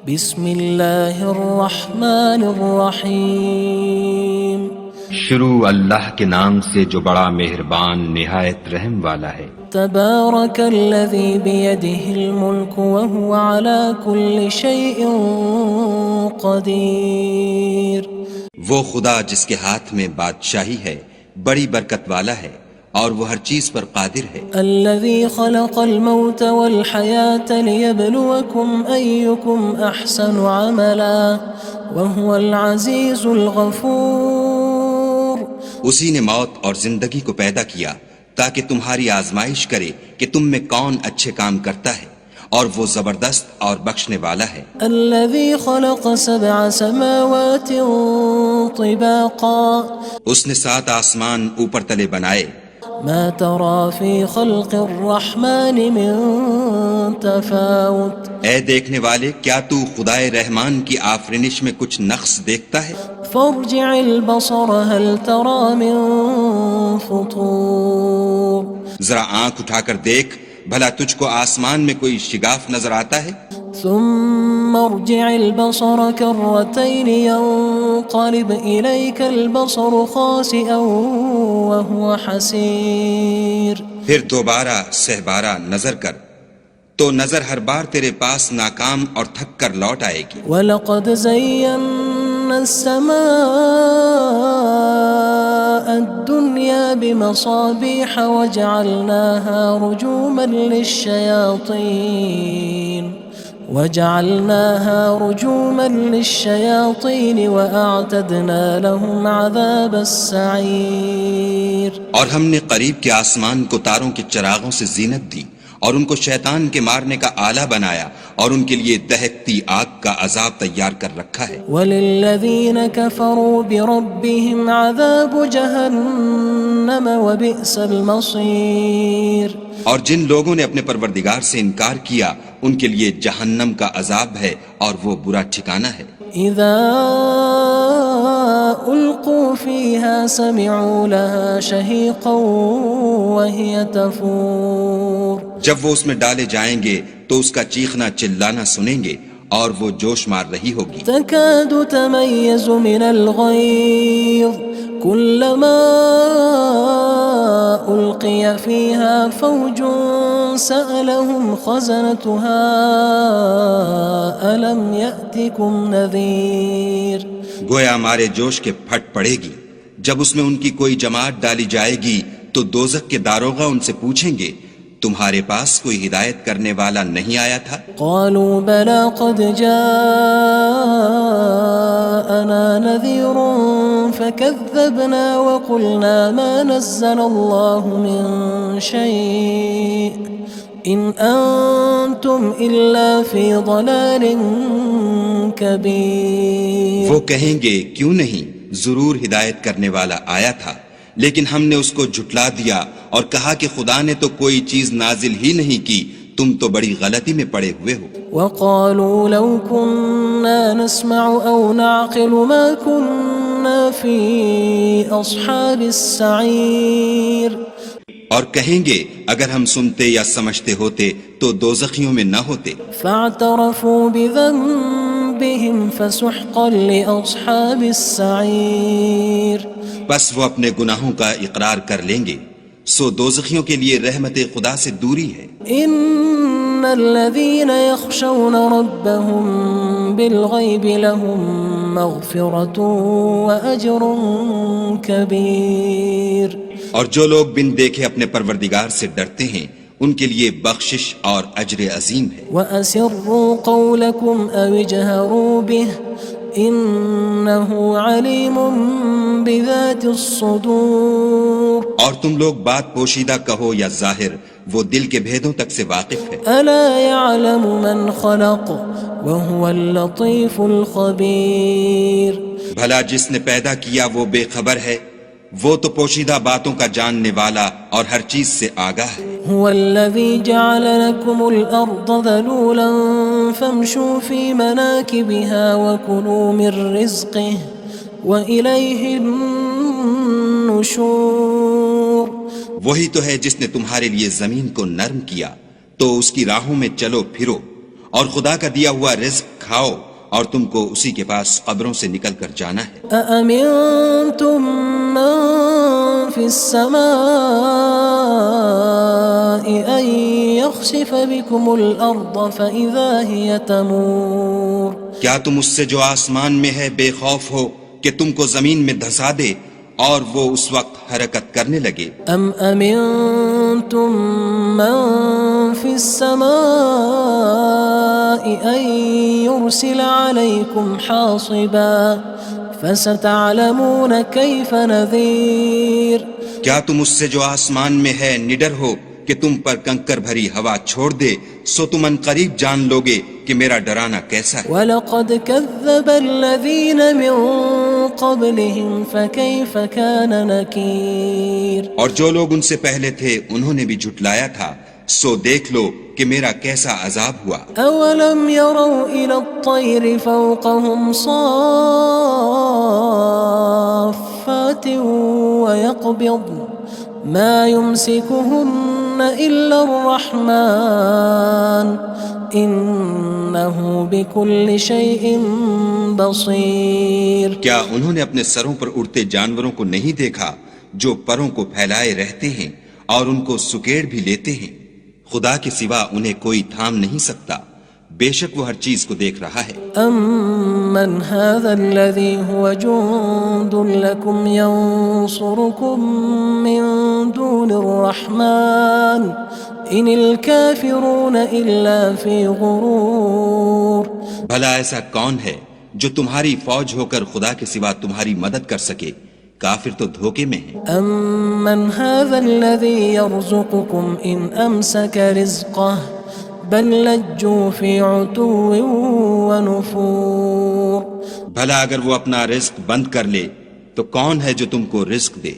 بسم اللہ الرحمن الرحیم شروع اللہ کے نام سے جو بڑا مہربان نہایت رحم والا ہے۔ تبارک الذی بیدہ الملک وہو علی کل شیء قدیر۔ وہ خدا جس کے ہاتھ میں بادشاہی ہے بڑی برکت والا ہے اور وہ ہر چیز پر قادر ہے۔ الذی خلق الموت والحیاة لیبلوکم ایکم احسن عملا وہو العزیز الغفور۔ اسی نے موت اور زندگی کو پیدا کیا تاکہ تمہاری آزمائش کرے کہ تم میں کون اچھے کام کرتا ہے، اور وہ زبردست اور بخشنے والا ہے۔ الذی خلق سبع سماوات طباقا۔ اس نے 7 آسمان اوپر تلے بنائے۔ ما ترى في خلق الرحمن من تفاوت۔ اے دیکھنے والے، کیا تو خدائے رحمان کی آفرینش میں کچھ نقص دیکھتا ہے؟ فارجع البصر هل ترى من فطور۔ ذرا آنکھ اٹھا کر دیکھ، بھلا تجھ کو آسمان میں کوئی شگاف نظر آتا ہے؟ ثم ارجع البصر كرتين ينقلب إليك البصر خاسئا وهو حسير۔ پھر دوبارہ سہبارہ نظر کر تو نظر ہر بار تیرے پاس ناکام اور تھک کر لوٹ آئے گی۔ وَلَقَدْ زَيَّنَّا السَّمَاءَ الدُّنْيَا بِمَصَابِيحَ وَجَعَلْنَاهَا رُجُومًا لِلشَّيَاطِينِ وَأَعْتَدْنَا لَهُمْ عَذَابَ السَّعِيرِ۔ اور ہم نے قریب کے آسمان کو تاروں کے چراغوں سے زینت دی اور ان کو شیطان کے مارنے کا آلہ بنایا، اور ان کے لیے دہکتی آگ کا عذاب تیار کر رکھا ہے۔ وَلِلَّذِينَ كَفَرُوا بِرَبِّهِمْ عَذَابُ جَهَنَّمَ وَبِئْسَ الْمَصِيرُ۔ اور جن لوگوں نے اپنے پروردگار سے انکار کیا ان کے لیے جہنم کا عذاب ہے اور وہ برا ٹھکانہ ہے۔ اذا القوا فيها سمعوا لها شهيقا وهي تفور۔ جب وہ اس میں ڈالے جائیں گے تو اس کا چیخنا چلانا سنیں گے اور وہ جوش مار رہی ہوگی۔ تكاد تميز من الغيظ كلما ألقي فيها فوج سألهم خزنتها ألم يأتكم نذير۔ گویا مارے جوش کے پھٹ پڑے گی۔ جب اس میں ان کی کوئی جماعت ڈالی جائے گی تو دوزخ کے داروغہ ان سے پوچھیں گے تمہارے پاس کوئی ہدایت کرنے والا نہیں آیا تھا؟ قالوا بلى قد جاءنا نذير فكذبنا وقلنا ما نزل الله من شيء إن أنتم إلا في ضلال كبير۔ وہ کہیں گے کیوں نہیں، ضرور ہدایت کرنے والا آیا تھا، لیکن ہم نے اس کو جھٹلا دیا اور کہا کہ خدا نے تو کوئی چیز نازل ہی نہیں کی، تم تو بڑی غلطی میں پڑے ہوئے ہو۔ وقالوا لو كنا نسمع أو نعقل ما كنا في أصحاب السعير۔ اور کہیں گے اگر ہم سنتے یا سمجھتے ہوتے تو دوزخیوں میں نہ ہوتے۔ فاعترفوا بذنبهم فسحقا لأصحاب السعير۔ بس وہ اپنے گناہوں کا اقرار کر لیں گے، سو دوزخیوں کے لیے رحمت خدا سے دوری ہے۔ ان الذين يخشون ربهم بالغيب لهم مغفرة وأجر كبير۔ اور جو لوگ بن دیکھے اپنے پروردگار سے ڈرتے ہیں ان کے لیے بخشش اور اجر عظیم ہے۔ وَأَسِرُّوا قَوْلَكُمْ أَوِ اجْهَرُوا بِهِ إِنَّهُ عَلِيمٌ بِذَاتِ الصُّدُورِ۔ اور تم لوگ بات پوشیدہ کہو یا ظاہر، وہ دل کے بھیدوں تک سے واقف ہے۔ أَلَا يَعْلَمُ مَنْ خَلَقَ وَهُوَ اللَّطِيفُ الْخَبِيرُ۔ بھلا جس نے پیدا کیا وہ بے خبر ہے، وہ تو پوشیدہ باتوں کا جاننے والا اور ہر چیز سے آگاہ ہے۔ هو الذي جعل لكم الأرض ذلولا فامشوا في مناكبها وكلوا من رزقه وإليه النشور۔ وہی تو ہے جس نے تمہارے لیے زمین کو نرم کیا تو اس کی راہوں میں چلو پھرو اور خدا کا دیا ہوا رزق کھاؤ اور تم کو اسی کے پاس قبروں سے نکل کر جانا ہے۔ أأمنتم من في السماء أن يخسف بكم الأرض فإذا هي تمور کیا تم اس سے جو آسمان میں ہے بے خوف ہو کہ تم کو زمین میں دھسا دے اور وہ اس وقت حرکت کرنے لگے؟ أم أمنتم من في السماء أن يرسل عليكم حاصبا فستعلمون كيف نذير کیا تم اس سے جو آسمان میں ہے نڈر ہو کہ تم پر کنکر بھری ہوا چھوڑ دے، سو تم ان قریب جان لوگے کہ میرا ڈرانا کیسا ہے۔ وَلَقَدْ كَذَّبَ الَّذِينَ مِن قَبْلِهِمْ فَكَيْفَ كَانَ نَكِيرٌ اور جو لوگ ان سے پہلے تھے انہوں نے بھی جھٹلایا تھا، سو دیکھ لو کہ میرا کیسا عذاب ہوا۔ أَوَلَمْ يَرَوْا إِلَى الطَّيْرِ فَوْقَهُمْ صَافَّاتٍ وَيَقْبِضْنَ مَا يُمْسِكُهُنَّ إِلَّا الرَّحْمَنُ إِنَّهُ بِكُلِّ شَيْءٍ بَصِيرٌ کیا انہوں نے اپنے سروں پر اڑتے جانوروں کو نہیں دیکھا جو پروں کو پھیلائے رہتے ہیں اور ان کو سکیڑ بھی لیتے ہیں؟ خدا کے سوا انہیں کوئی تھام نہیں سکتا، بے شک وہ ہر چیز کو دیکھ رہا ہے۔ أَمَّنْ هَذَا الَّذِي هُوَ جُندٌ لَكُمْ يَنصُرُكُم مِّن دُونِ الرَّحْمَنِ إِنِ الْكَافِرُونَ إِلَّا فِي غُرُورٍ بھلا ایسا کون ہے جو تمہاری فوج ہو کر خدا کے سوا تمہاری مدد کر سکے؟ کافر تو دھوکے میں ہیں۔ أَمَّنْ هَذَا الَّذِي يَرْزُقُكُمْ إِنْ أَمْسَكَ رِزْقَهُ بَلْ لَجُّوا فِي عُتُوٍّ وَنُفُورٍ بھلا اگر وہ اپنا رزق بند کر لے تو کون ہے جو تم کو رزق دے؟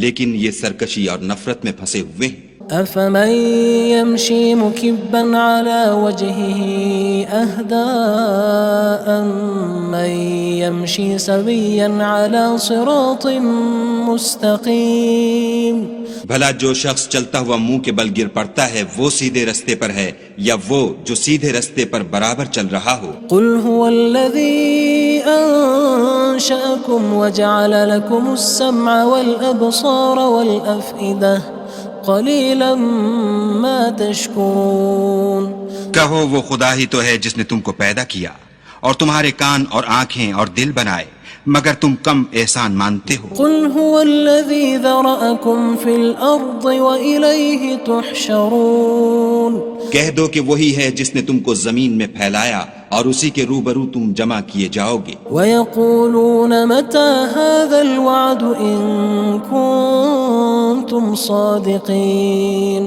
لیکن یہ سرکشی اور نفرت میں پھنسے ہوئے ہیں۔ أَفَمَن يَمْشِي مُكِبًّا عَلَى وَجْهِهِ أَهْدَىٰ أَمَّن يَمْشِي سَوِيًّا عَلَى صِرَاطٍ مُّسْتَقِيمٍ بھلا جو شخص چلتا ہوا منہ کے بل گر پڑتا ہے وہ سیدھے رستے پر ہے یا وہ جو سیدھے رستے پر برابر چل رہا ہو؟ قُلْ هُوَ الَّذِي أَنشَأَكُمْ وَجَعَلَ لَكُمُ السَّمْعَ وَالْأَبْصَارَ وَالْأَفْئِدَةَ قَلِيلًا مَا تَشْكُرُونَ کہو وہ خدا ہی تو ہے جس نے تم کو پیدا کیا اور تمہارے کان اور آنکھیں اور دل بنائے، مگر تم کم احسان مانتے ہو۔ قُلْ هُوَ الَّذِي ذَرَأَكُمْ فِي الْأَرْضِ وَإِلَيْهِ تُحْشَرُونَ کہہ دو کہ وہی ہے جس نے تم کو زمین میں پھیلایا اور اسی کے روبرو تم جمع کیے جاؤ گے۔ وَيَقُولُونَ مَتَى هَذَا الْوَعْدُ إِن كُنتُمْ صَادِقِينَ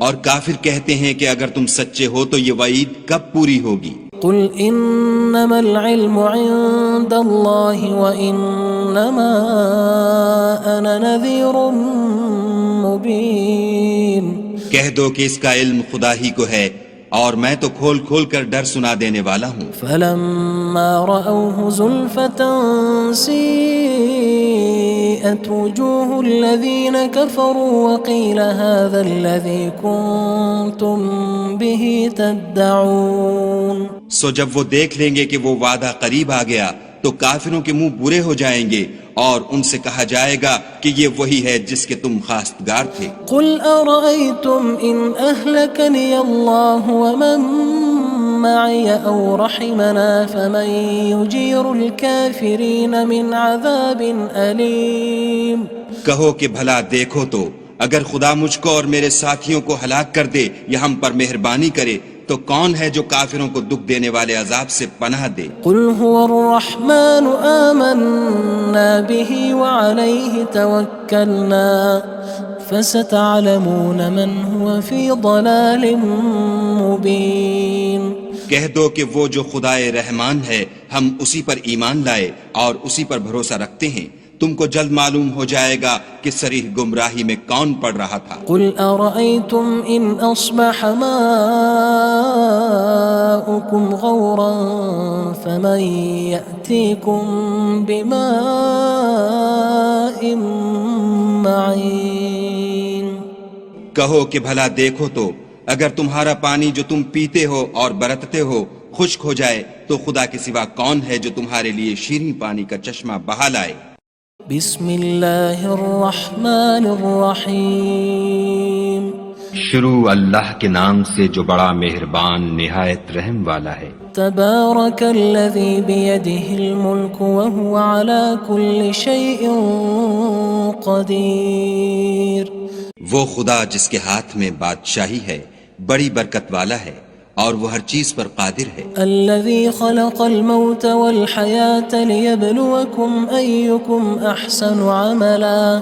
اور کافر کہتے ہیں کہ اگر تم سچے ہو تو یہ وعید کب پوری ہوگی؟ قُلْ إِنَّمَا الْعِلْمُ عِندَ اللَّهِ وَإِنَّمَا أَنَا نَذِيرٌ مُّبِينٌ کہہ دو کہ اس کا علم خدا ہی کو ہے اور میں تو کھول کھول کر ڈر سنا دینے والا ہوں۔ فَلَمَّا رَأَوْهُ زُلْفَةً سِيئَتْ وُجُوهُ الَّذِينَ كَفَرُوا وَقِيلَ هَذَا الَّذِي كُنتُم بِهِ تَدَّعُونَ سو جب وہ دیکھ لیں گے کہ وہ وعدہ قریب آ گیا تو کافروں کے منہ برے ہو جائیں گے اور ان سے کہا جائے گا کہ یہ وہی ہے جس کے تم خواستگار تھے۔ قُلْ أَرَأَيْتُمْ إِنْ أَهْلَكَنِيَ اللَّهُ وَمَن مَّعِيَ أَوْ رَحِمَنَا فَمَن يُجِيرُ الْكَافِرِينَ مِنْ عَذَابٍ أَلِيمٍ کہو کہ بھلا دیکھو تو اگر خدا مجھ کو اور میرے ساتھیوں کو ہلاک کر دے یا ہم پر مہربانی کرے تو کون ہے جو کافروں کو دکھ دینے والے عذاب سے پناہ دے؟ قُلْ هُوَ الرَّحْمَنُ آمَنَّا بِهِ وَعَلَيْهِ تَوَكَّلْنَا فَسَتَعْلَمُونَ مَنْ هُوَ فِي ضَلَالٍ مُّبِينٍ کہہ دو کہ وہ جو خدائے رحمان ہے ہم اسی پر ایمان لائے اور اسی پر بھروسہ رکھتے ہیں، تم کو جلد معلوم ہو جائے گا کہ صریح گمراہی میں کون پڑ رہا تھا۔ قُلْ أَرَأَيْتُمْ إِنْ أَصْبَحَ مَاؤُكُمْ غَوْرًا فَمَن يَأْتِيكُم بِمَاءٍ مَّعِينٍ کہو کہ بھلا دیکھو تو اگر تمہارا پانی جو تم پیتے ہو اور برتتے ہو خشک ہو جائے تو خدا کے سوا کون ہے جو تمہارے لیے شیریں پانی کا چشمہ بہا لائے؟ بسم اللہ الرحمن الرحیم شروع اللہ کے نام سے جو بڑا مہربان نہایت رحم والا ہے۔ تبارک الذی بیدہ الملک وہو علی کل شیء قدیر۔ وہ خدا جس کے ہاتھ میں بادشاہی ہے بڑی برکت والا ہے اور وہ ہر چیز پر قادر ہے۔ الذي خلق الموت والحياة ليبلوكم أيكم أحسن عملا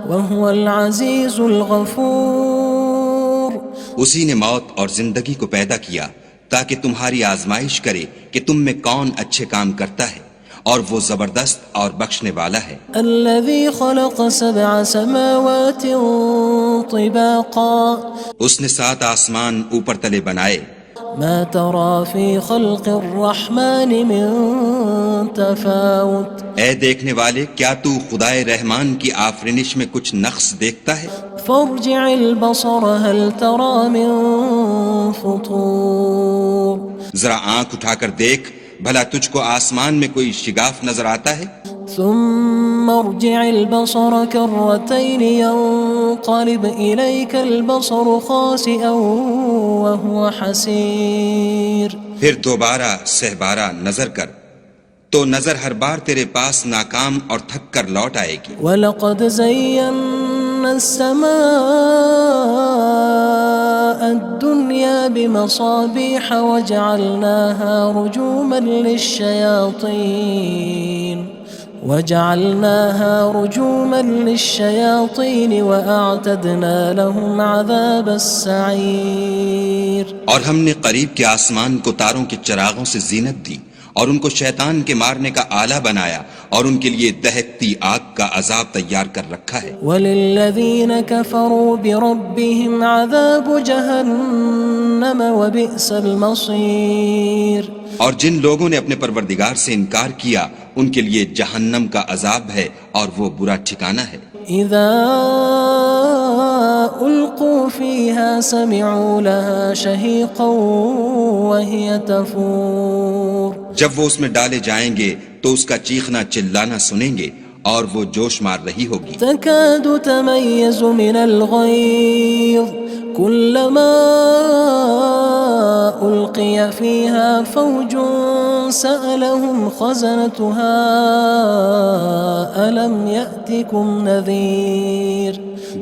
وهو العزيز الغفور۔ اسی نے موت اور زندگی کو پیدا کیا تاکہ تمہاری آزمائش کرے کہ تم میں کون اچھے کام کرتا ہے، اور وہ زبردست اور بخشنے والا ہے۔ الذي خلق 7 سماوات طباقا۔ اس نے 7 آسمان اوپر تلے بنائے۔ ما ترى في خلق الرحمن من تفاوت۔ اے دیکھنے والے، کیا تو خدائے رحمان کی آفرینش میں کچھ نقص دیکھتا ہے؟ فارجع البصر هل ترى من فطور۔ ذرا آنکھ اٹھا کر دیکھ، بھلا تجھ کو آسمان میں کوئی شگاف نظر آتا ہے؟ ثم ارجع البصر كرتين ينقلب إليك البصر خاسئا وهو حسير۔ پھر دوبارہ سہبارہ نظر کر تو نظر ہر بار تیرے پاس ناکام اور تھک کر لوٹ آئے گی۔ وَلَقَدْ زَيَّنَّا السَّمَاءَ الدُّنْيَا بِمَصَابِيحَ وَجَعَلْنَاهَا رُجُومًا لِلشَّيَاطِينِ وَأَعْتَدْنَا لَهُمْ عَذَابَ السَّعِيرِ۔ اور ہم نے قریب کے آسمان کو تاروں کے چراغوں سے زینت دی اور ان کو شیطان کے مارنے کا آلہ بنایا، اور ان کے لیے دہکتی آگ کا عذاب تیار کر رکھا ہے۔ وَلِلَّذِينَ كَفَرُوا بِرَبِّهِمْ عَذَابُ جَهَنَّمَ وَبِئْسَ الْمَصِيرُ۔ اور جن لوگوں نے اپنے پروردگار سے انکار کیا ان کے لیے جہنم کا عذاب ہے اور وہ برا ٹھکانہ ہے۔ اذا القوا فيها سمعوا لها شهيقا وهي تفور۔ جب وہ اس میں ڈالے جائیں گے تو اس کا چیخنا چلانا سنیں گے اور وہ جوش مار رہی ہوگی۔ تكاد تميز من الغيظ كلما ألقي فيها فوج سألهم خزنتها ألم يأتكم نذير۔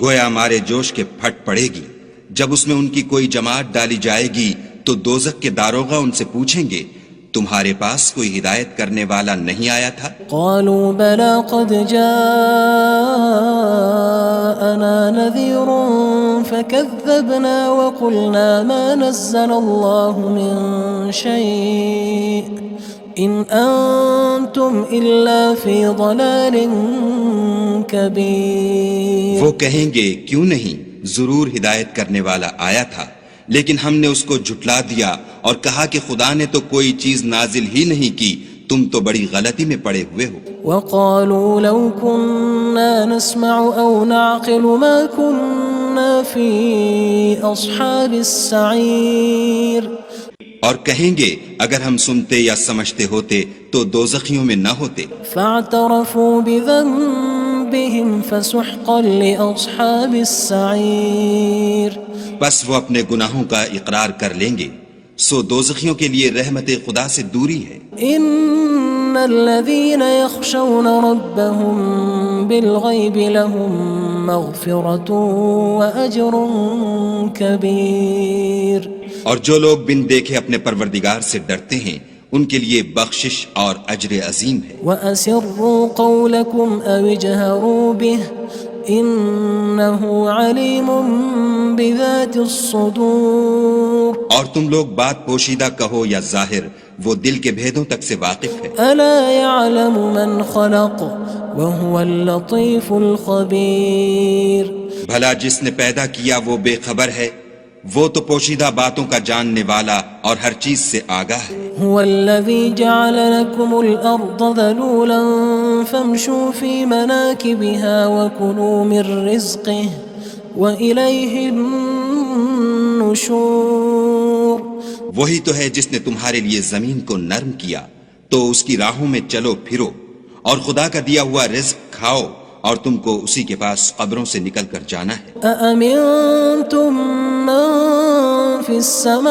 گویا مارے جوش کے پھٹ پڑے گی۔ جب اس میں ان کی کوئی جماعت ڈالی جائے گی تو دوزخ کے داروغہ ان سے پوچھیں گے تمہارے پاس کوئی ہدایت کرنے والا نہیں آیا تھا؟ قالوا بلى قد جاءنا نذير فكذبنا وقلنا ما نزل الله من شيء إن أنتم إلا في ضلال كبير۔ وہ کہیں گے کیوں نہیں، ضرور ہدایت کرنے والا آیا تھا، لیکن ہم نے اس کو جھٹلا دیا اور کہا کہ خدا نے تو کوئی چیز نازل ہی نہیں کی، تم تو بڑی غلطی میں پڑے ہوئے ہو۔ وقالوا لو كنا نسمع أو نعقل ما كنا في أصحاب السعير۔ اور کہیں گے اگر ہم سنتے یا سمجھتے ہوتے تو دوزخیوں میں نہ ہوتے۔ فاعترفوا بذنبهم فسحقا لأصحاب السعير۔ بس وہ اپنے گناہوں کا اقرار کر لیں گے، سو دوزخیوں کے لیے رحمت خدا سے دوری ہے۔ ان الذين يخشون ربهم بالغيب لهم مغفرة وأجر كبير۔ اور جو لوگ بن دیکھے اپنے پروردگار سے ڈرتے ہیں ان کے لیے بخشش اور اجر عظیم ہے۔ وَأَسِرُّوا قَوْلَكُمْ أَوِ اجْهَرُوا بِهِ إِنَّهُ عَلِيمٌ بِذَاتِ الصُّدُورِ۔ اور تم لوگ بات پوشیدہ کہو یا ظاہر، وہ دل کے بھیدوں تک سے واقف ہے۔ أَلَا يَعْلَمُ مَنْ خَلَقَ وَهُوَ اللَّطِيفُ الْخَبِيرُ۔ بھلا جس نے پیدا کیا وہ بے خبر ہے، وہ تو پوشیدہ باتوں کا جاننے والا اور ہر چیز سے آگاہ ہے۔ هو الذي جعل لكم الأرض ذلولا فامشوا في مناكبها وكلوا من رزقه وإليه النشور۔ وہی تو ہے جس نے تمہارے لیے زمین کو نرم کیا تو اس کی راہوں میں چلو پھرو اور خدا کا دیا ہوا رزق کھاؤ اور تم کو اسی کے پاس قبروں سے نکل کر جانا ہے۔ أأمنتم من في السماء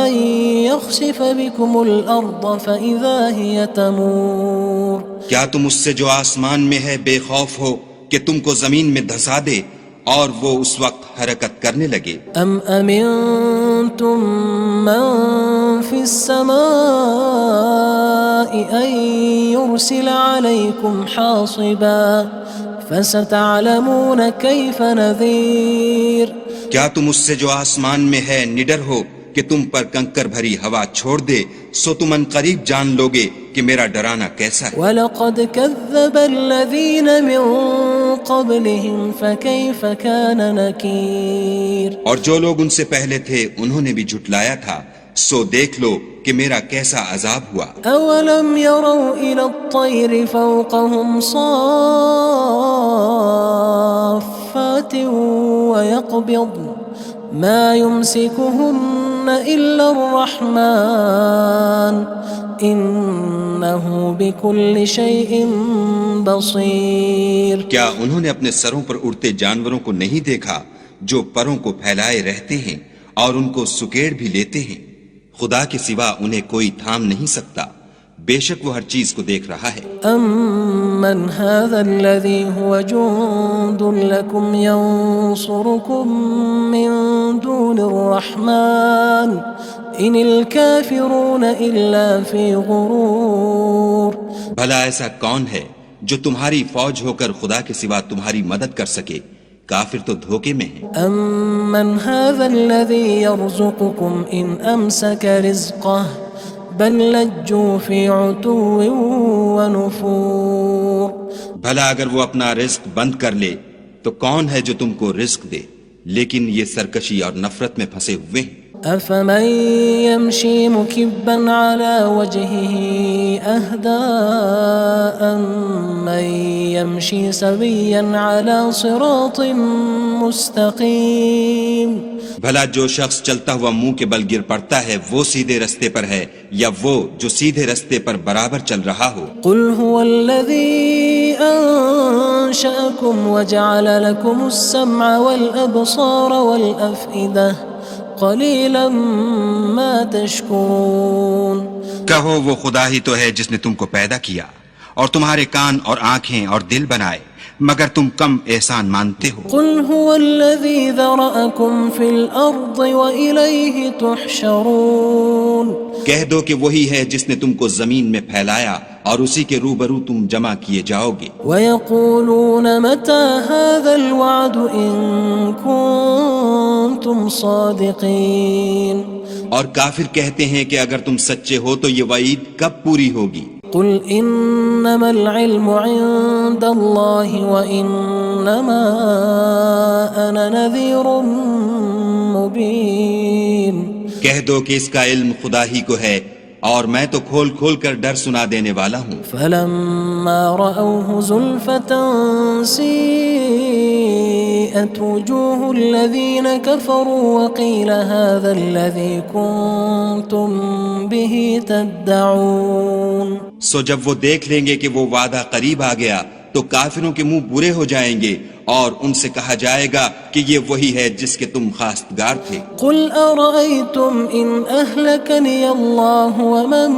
أن يخسف بكم الأرض فإذا هي تمور کیا تم اس سے جو آسمان میں ہے بے خوف ہو کہ تم کو زمین میں دھسا دے اور وہ اس وقت حرکت کرنے لگے؟ أم أمنتم من في السماء أن يرسل عليكم حاصبا فستعلمون كيف نذير کیا تم اس سے جو آسمان میں ہے نڈر ہو کہ تم پر کنکر بھری ہوا چھوڑ دے سو تم ان قریب جان لوگے کہ میرا ڈرانا کیسا ہے۔ وَلَقَدْ كَذَّبَ الَّذِينَ مِن قَبْلِهِمْ فَكَيْفَ كَانَ نَكِيرٌ اور جو لوگ ان سے پہلے تھے انہوں نے بھی جھٹلایا تھا سو دیکھ لو کہ میرا کیسا عذاب ہوا۔ أَوَلَمْ يَرَوْا إِلَى الطَّيْرِ فَوْقَهُمْ صَافَّاتٍ وَيَقْبِضْنَ مَا يُمْسِكُهُنَّ إِلَّا الرَّحْمَنُ إِنَّهُ بِكُلِّ شَيْءٍ بَصِيرٌ کیا انہوں نے اپنے سروں پر اڑتے جانوروں کو نہیں دیکھا جو پروں کو پھیلائے رہتے ہیں اور ان کو سکیڑ بھی لیتے ہیں؟ خدا کے سوا انہیں کوئی تھام نہیں سکتا، بے شک وہ ہر چیز کو دیکھ رہا ہے۔ أَمَّنْ هَذَا الَّذِي هُوَ جُندٌ لَكُمْ يَنصُرُكُم مِّن دُونِ الرَّحْمَنِ إِنِ الْكَافِرُونَ إِلَّا فِي غُرُورٍ بھلا ایسا کون ہے جو تمہاری فوج ہو کر خدا کے سوا تمہاری مدد کر سکے؟ کافر تو دھوکے میں ہیں۔ أَمَّنْ هَذَا الَّذِي يَرْزُقُكُمْ إِنْ أَمْسَكَ رِزْقَهُ بَلْ لَجُّوا فِي عُتُوٍّ وَنُفُورٍ بھلا اگر وہ اپنا رزق بند کر لے تو کون ہے جو تم کو رزق دے؟ لیکن یہ سرکشی اور نفرت میں پھنسے ہوئے ہیں۔ أَفَمَن يَمْشِي مُكِبًّا عَلَى وَجْهِهِ أَهْدَىٰ أَمَّن يَمْشِي سَوِيًّا عَلَى صِرَاطٍ مُّسْتَقِيمٍ بھلا جو شخص چلتا ہوا منہ کے بل گر پڑتا ہے وہ سیدھے رستے پر ہے یا وہ جو سیدھے رستے پر برابر چل رہا ہو؟ قُلْ هُوَ الَّذِي أَنشَأَكُمْ وَجَعَلَ لَكُمُ السَّمْعَ وَالْأَبْصَارَ وَالْأَفْئِدَةَ قَلِيلًا مَا تَشْكُرُونَ کہو وہ خدا ہی تو ہے جس نے تم کو پیدا کیا اور تمہارے کان اور آنکھیں اور دل بنائے مگر تم کم احسان مانتے ہو۔ قُلْ هُوَ الَّذِي ذَرَأَكُمْ فِي الْأَرْضِ وَإِلَيْهِ تُحْشَرُونَ کہہ دو کہ وہی ہے جس نے تم کو زمین میں پھیلایا اور اسی کے روبرو تم جمع کیے جاؤ گے۔ وَيَقُولُونَ مَتَى هَذَا الْوَعْدُ إِن كُنتُمْ صَادِقِينَ اور کافر کہتے ہیں کہ اگر تم سچے ہو تو یہ وعید کب پوری ہوگی؟ قُلْ إِنَّمَا الْعِلْمُ عِندَ اللَّهِ وَإِنَّمَا أَنَا نَذِيرٌ مُّبِينٌ کہہ دو کہ اس کا علم خدا ہی کو ہے اور میں تو کھول کھول کر ڈر سنا دینے والا ہوں۔ فَلَمَّا رَأَوْهُ زُلْفَةً سِيئَتْ وُجُوهُ الَّذِينَ كَفَرُوا وَقِيلَ هَذَا الَّذِي كُنتُم بِهِ تَدَّعُونَ سو جب وہ دیکھ لیں گے کہ وہ وعدہ قریب آ گیا تو کافروں کے منہ برے ہو جائیں گے اور ان سے کہا جائے گا کہ یہ وہی ہے جس کے تم خواستگار تھے۔ قُلْ أَرَأَيْتُمْ إِنْ أَهْلَكَنِيَ اللَّهُ وَمَن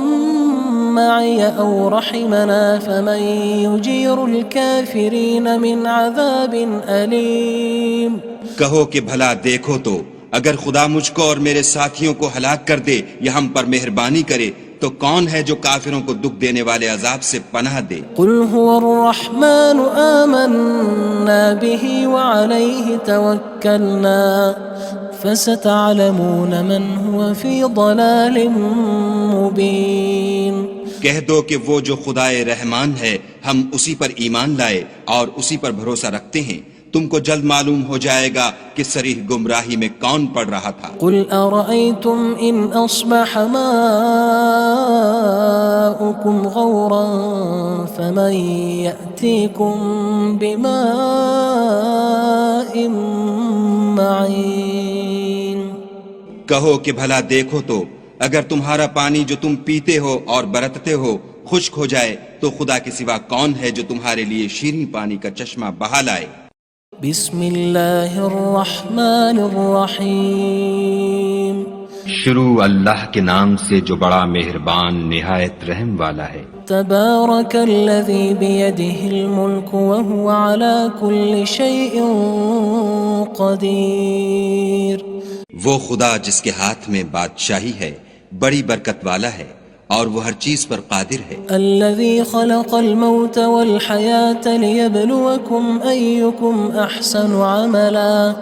مَّعِيَ أَوْ رَحِمَنَا فَمَن يُجِيرُ الْكَافِرِينَ مِنْ عَذَابٍ أَلِيمٍ کہو کہ بھلا دیکھو تو اگر خدا مجھ کو اور میرے ساتھیوں کو ہلاک کر دے یا ہم پر مہربانی کرے تو کون ہے جو کافروں کو دکھ دینے والے عذاب سے پناہ دے؟ قُلْ هُوَ الرَّحْمَنُ آمَنَّا بِهِ وَعَلَيْهِ تَوَكَّلْنَا فَسَتَعْلَمُونَ مَنْ هُوَ فِي ضَلَالٍ مُّبِينٍ کہہ دو کہ وہ جو خدائے رحمان ہے ہم اسی پر ایمان لائے اور اسی پر بھروسہ رکھتے ہیں، تم کو جلد معلوم ہو جائے گا کہ صریح گمراہی میں کون پڑ رہا تھا۔ قُلْ أَرَأَيْتُمْ إِنْ أَصْبَحَ مَاؤُكُمْ غَوْرًا فَمَن يَأْتِيكُم بِمَاءٍ مَّعِينٍ کہو کہ بھلا دیکھو تو اگر تمہارا پانی جو تم پیتے ہو اور برتتے ہو خشک ہو جائے تو خدا کے سوا کون ہے جو تمہارے لیے شیریں پانی کا چشمہ بہا لائے؟ بسم اللہ الرحمن الرحیم شروع اللہ کے نام سے جو بڑا مہربان نہایت رحم والا ہے۔ تبارک الذی بیدہ الملک وہو علی کل شیء قدیر۔ وہ خدا جس کے ہاتھ میں بادشاہی ہے بڑی برکت والا ہے اور وہ ہر چیز پر قادر ہے۔ الذي خلق الموت والحياة ليبلوكم أيكم أحسن عملا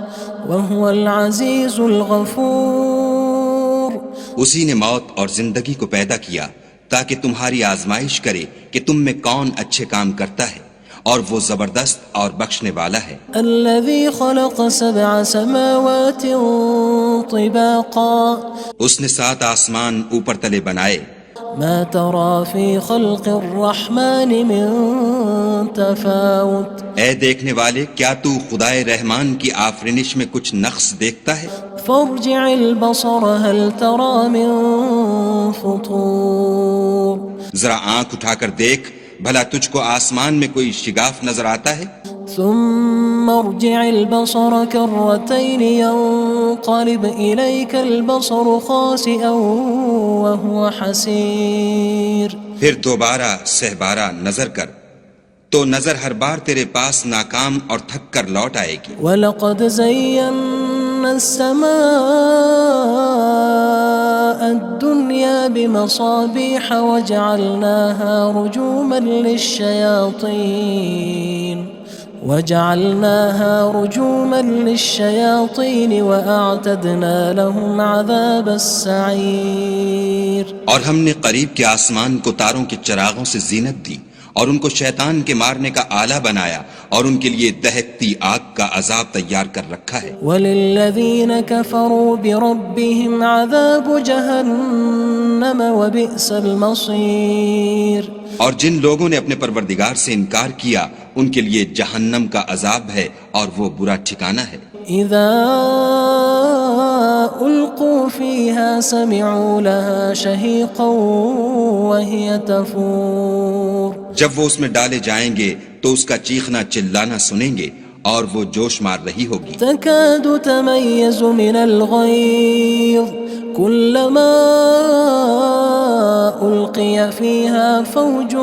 وهو العزيز الغفور۔ اسی نے موت اور زندگی کو پیدا کیا تاکہ تمہاری آزمائش کرے کہ تم میں کون اچھے کام کرتا ہے اور وہ زبردست اور بخشنے والا ہے۔ الذي خلق 7 سماوات طباقا۔ اس نے 7 آسمان اوپر تلے بنائے۔ ما ترى في خلق الرحمن من تفاوت۔ اے دیکھنے والے کیا تو خدائے رحمان کی آفرینش میں کچھ نقص دیکھتا ہے؟ فارجع البصر هل ترى من فطور۔ ذرا آنکھ اٹھا کر دیکھ بھلا تجھ کو آسمان میں کوئی شگاف نظر آتا ہے؟ ثم ارجع البصر كرتين ينقلب إليك البصر خاسئا وهو حسير۔ پھر دوبارہ سہبارہ نظر کر تو نظر ہر بار تیرے پاس ناکام اور تھک کر لوٹ آئے گی۔ وَلَقَدْ زَيَّنَّا السَّمَاءَ الدُّنْيَا بِمَصَابِيحَ وَجَعَلْنَاهَا رُجُومًا لِلشَّيَاطِينِ وَأَعْتَدْنَا لَهُمْ عَذَابَ السَّعِيرِ۔ اور ہم نے قریب کے آسمان کو تاروں کے چراغوں سے زینت دی اور ان کو شیطان کے مارنے کا آلہ بنایا اور ان کے لیے دہکتی آگ کا عذاب تیار کر رکھا ہے۔ وَلِلَّذِينَ كَفَرُوا بِرَبِّهِمْ عَذَابُ جَهَنَّمَ وَبِئْسَ الْمَصِيرُ۔ اور جن لوگوں نے اپنے پروردگار سے انکار کیا ان کے لیے جہنم کا عذاب ہے اور وہ برا ٹھکانہ ہے۔ اذا القوا فيها سمعوا لها شهيقا وهي تفور۔ جب وہ اس میں ڈالے جائیں گے تو اس کا چیخنا چلانا سنیں گے اور وہ جوش مار رہی ہوگی۔ تكاد تميز من الغيظ كلما ألقي فيها فوج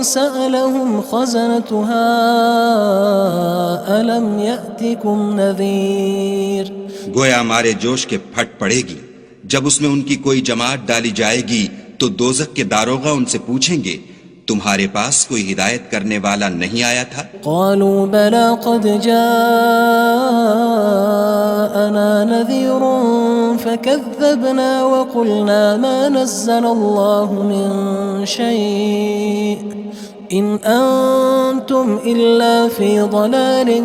سألهم خزنتها ألم يأتكم نذير۔ گویا مارے جوش کے پھٹ پڑے گی جب اس میں ان کی کوئی جماعت ڈالی جائے گی تو دوزخ کے داروغہ ان سے پوچھیں گے تمہارے پاس کوئی ہدایت کرنے والا نہیں آیا تھا؟ قالوا بلى قد جاءنا نذير فكذبنا وقلنا ما نزل الله من شيء إن أنتم إلا في ضلال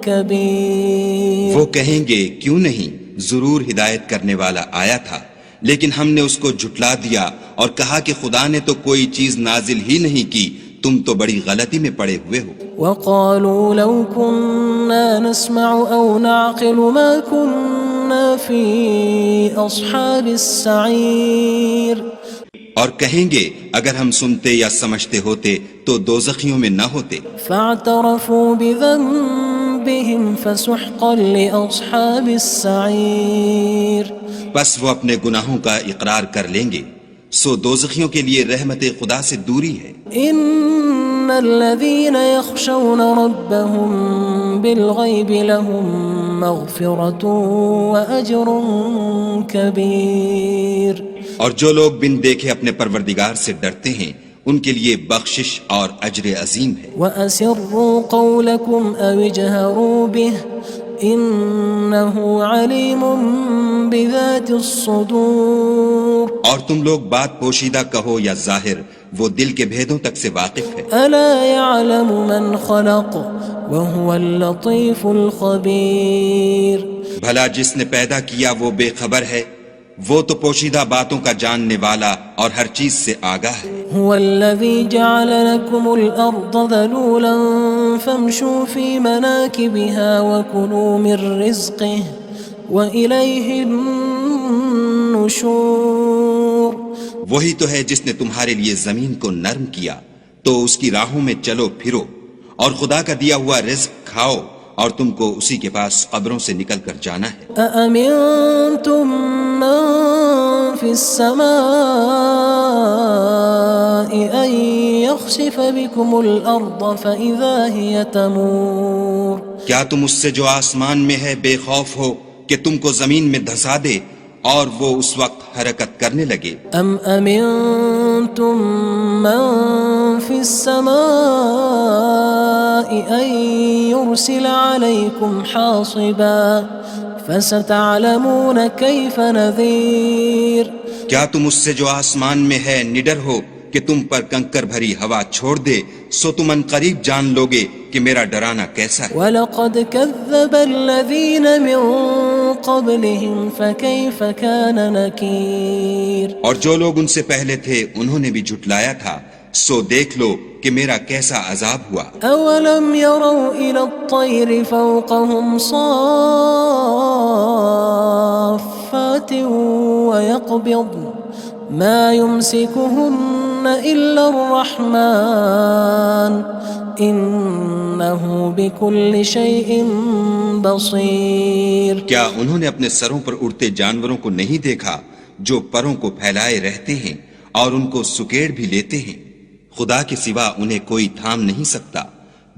كبير۔ وہ کہیں گے کیوں نہیں، ضرور ہدایت کرنے والا آیا تھا لیکن ہم نے اس کو جھٹلا دیا اور کہا کہ خدا نے تو کوئی چیز نازل ہی نہیں کی، تم تو بڑی غلطی میں پڑے ہوئے ہو۔ وقالوا لو كنا نسمع أو نعقل ما كنا في أصحاب السعير۔ اور کہیں گے اگر ہم سنتے یا سمجھتے ہوتے تو دوزخیوں میں نہ ہوتے۔ فاعترفوا بذنبهم فسحقا لأصحاب السعير۔ بس وہ اپنے گناہوں کا اقرار کر لیں گے، سو دوزخیوں کے لیے رحمت خدا سے دوری ہے۔ ان الذين يخشون ربهم بالغيب لهم مغفرة وأجر كبير۔ اور جو لوگ بن دیکھے اپنے پروردگار سے ڈرتے ہیں ان کے لیے بخشش اور اجر عظیم ہے۔ وَأَسِرُّوا قَوْلَكُمْ أَوِ اجْهَرُوا بِهِ إِنَّهُ عَلِيمٌ بِذَاتِ الصُّدُورِ۔ اور تم لوگ بات پوشیدہ کہو یا ظاہر، وہ دل کے بھیدوں تک سے واقف ہے۔ أَلَا يَعْلَمُ مَنْ خَلَقَ وَهُوَ اللَّطِيفُ الْخَبِيرُ۔ بھلا جس نے پیدا کیا وہ بے خبر ہے، وہ تو پوشیدہ باتوں کا جاننے والا اور ہر چیز سے آگاہ ہے۔ هو الذي جعل لكم الأرض ذلولا فامشوا في مناكبها وكلوا من رزقه وإليه النشور. وہی تو ہے جس نے تمہارے لیے زمین کو نرم کیا تو اس کی راہوں میں چلو پھرو اور خدا کا دیا ہوا رزق کھاؤ اور تم کو اسی کے پاس قبروں سے نکل کر جانا ہے. أأمنتم من في السماء أن يخسف بكم الأرض فإذا هي تمور. کیا تم اس سے جو آسمان میں ہے بے خوف ہو کہ تم کو زمین میں دھسا دے اور وہ اس وقت حرکت کرنے لگے؟ أم أمنتم من في السماء أن يرسل عليكم حاصبا فستعلمون كيف نذير. کیا تم اس سے جو آسمان میں ہے نڈر ہو کہ تم پر کنکر بھری ہوا چھوڑ دے سو تم ان قریب جان لوگے کہ میرا ڈرانا کیسا ہے. وَلَقَدْ كَذَّبَ الَّذِينَ مِن قَبْلِهِمْ فَكَيْفَ كَانَ نَكِيرٌ. اور جو لوگ ان سے پہلے تھے انہوں نے بھی جھٹلایا تھا سو دیکھ لو کہ میرا کیسا عذاب ہوا. أَوَلَمْ يَرَوْا إِلَى الطَّيْرِ فَوْقَهُمْ صَافَّاتٍ وَيَقْبِضْنَ مَا يُمْسِكُهُنَّ إِلَّا الرَّحْمَنُ إِنَّهُ بِكُلِّ شَيْءٍ بَصِيرٌ. کیا انہوں نے اپنے سروں پر اڑتے جانوروں کو نہیں دیکھا جو پروں کو پھیلائے رہتے ہیں اور ان کو سکیڑ بھی لیتے ہیں؟ خدا کے سوا انہیں کوئی تھام نہیں سکتا،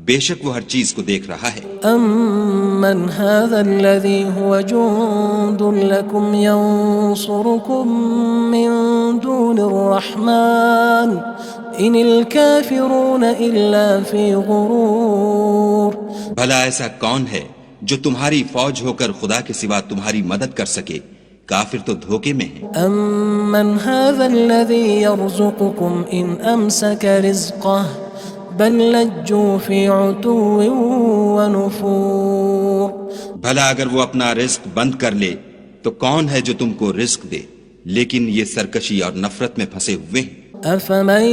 بے شک وہ ہر چیز کو دیکھ رہا ہے. أَمَّنْ هَذَا الَّذِي هُوَ جُندٌ لَكُمْ يَنصُرُكُم مِّن دُونِ الرَّحْمَنِ إِنِ الْكَافِرُونَ إِلَّا فِي غُرُورٍ. بھلا ایسا کون ہے جو تمہاری فوج ہو کر خدا کے سوا تمہاری مدد کر سکے؟ کافر تو دھوکے میں ہیں. أَمَّنْ هَذَا الَّذِي يَرْزُقُكُمْ إِنْ أَمْسَكَ رِزْقَهُ بَلْ لَجُّوا فِي عُتُوٍّ وَنُفُورٍ. بھلا اگر وہ اپنا رزق بند کر لے تو کون ہے جو تم کو رزق دے؟ لیکن یہ سرکشی اور نفرت میں پھنسے ہوئے ہیں. أَفَمَن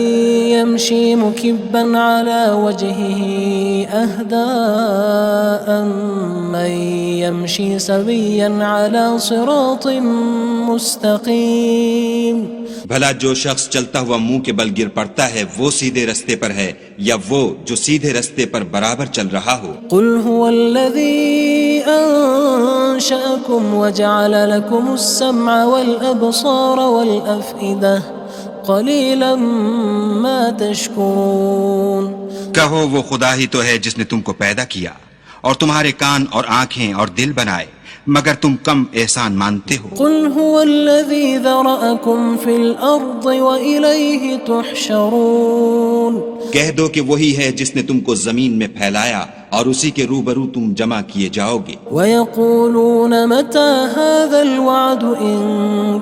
يَمْشِي مُكِبًّا عَلَى وَجْهِهِ أَهْدَىٰ أَمَّن يَمْشِي سَوِيًّا عَلَى صِرَاطٍ مُّسْتَقِيمٍ. بھلا جو شخص چلتا ہوا منہ کے بل گر پڑتا ہے وہ سیدھے رستے پر ہے یا وہ جو سیدھے رستے پر برابر چل رہا ہو؟ قُلْ هُوَ الَّذِي أَنشَأَكُمْ وَجَعَلَ لَكُمُ السَّمْعَ وَالْأَبْصَارَ وَالْأَفْئِدَةَ قَلِيلًا مَا تَشْكُرُونَ. کہو وہ خدا ہی تو ہے جس نے تم کو پیدا کیا اور تمہارے کان اور آنکھیں اور دل بنائے، مگر تم کم احسان مانتے ہو. قُلْ هُوَ الَّذِي ذَرَأَكُمْ فِي الْأَرْضِ وَإِلَيْهِ تُحْشَرُونَ. کہہ دو کہ وہی ہے جس نے تم کو زمین میں پھیلایا اور اسی کے روبرو تم جمع کیے جاؤ گے. وَيَقُولُونَ مَتَى هَذَا الْوَعْدُ إِن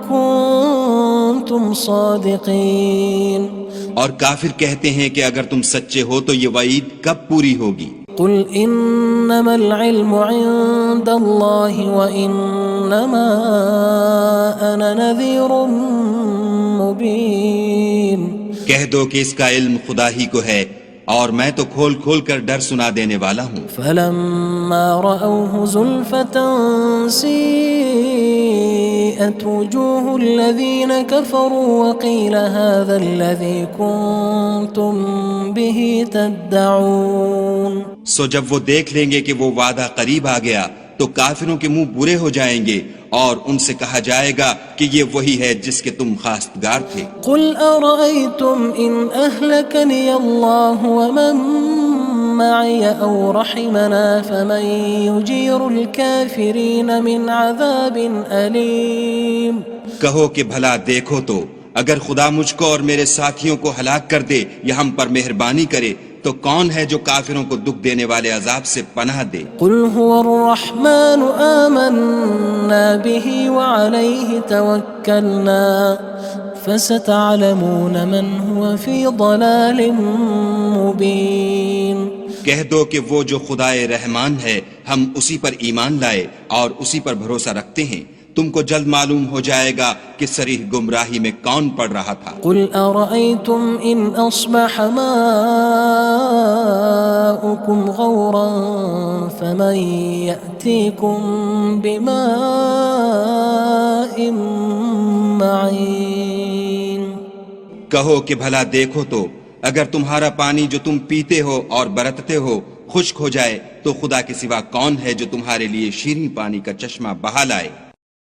كُنتُمْ صَادِقِينَ. اور کافر کہتے ہیں کہ اگر تم سچے ہو تو یہ وعید کب پوری ہوگی؟ قُلْ إِنَّمَا الْعِلْمُ عِندَ اللَّهِ وَإِنَّمَا أَنَا نَذِيرٌ مُّبِينٌ. کہہ دو کہ اس کا علم خدا ہی کو ہے اور میں تو کھول کھول کر ڈر سنا دینے والا ہوں. فَلَمَّا رَأَوْهُ زُلْفَةً سِيئَتْ وُجُوهُ الَّذِينَ كَفَرُوا وَقِيلَ هَذَا الَّذِي كُنتُم بِهِ تَدَّعُونَ. سو جب وہ دیکھ لیں گے کہ وہ وعدہ قریب آ گیا تو کافروں کے منہ برے ہو جائیں گے اور ان سے کہا جائے گا کہ یہ وہی ہے جس کے تم خواستگار تھے. قُلْ أَرَأَيْتُمْ إِنْ أَهْلَكَنِيَ اللَّهُ وَمَن مَّعِيَ أَوْ رَحِمَنَا فَمَن يُجِيرُ الْكَافِرِينَ مِنْ عَذَابٍ أَلِيمٍ. کہو کہ بھلا دیکھو تو اگر خدا مجھ کو اور میرے ساتھیوں کو ہلاک کر دے یا ہم پر مہربانی کرے تو کون ہے جو کافروں کو دکھ دینے والے عذاب سے پناہ دے؟ قُلْ هُوَ الرَّحْمَنُ آمَنَّا بِهِ وَعَلَيْهِ تَوَكَّلْنَا فَسَتَعْلَمُونَ مَنْ هُوَ فِي ضَلَالٍ مُّبِينٍ. کہہ دو کہ وہ جو خدائے رحمان ہے ہم اسی پر ایمان لائے اور اسی پر بھروسہ رکھتے ہیں، تم کو جلد معلوم ہو جائے گا کہ صریح گمراہی میں کون پڑ رہا تھا۔ قل أرأيتم إن أصبح ماؤكم غورا فمن يأتيكم بماء معين۔ کہو کہ بھلا دیکھو تو اگر تمہارا پانی جو تم پیتے ہو اور برتتے ہو خشک ہو جائے تو خدا کے سوا کون ہے جو تمہارے لیے شیریں پانی کا چشمہ بہا لائے۔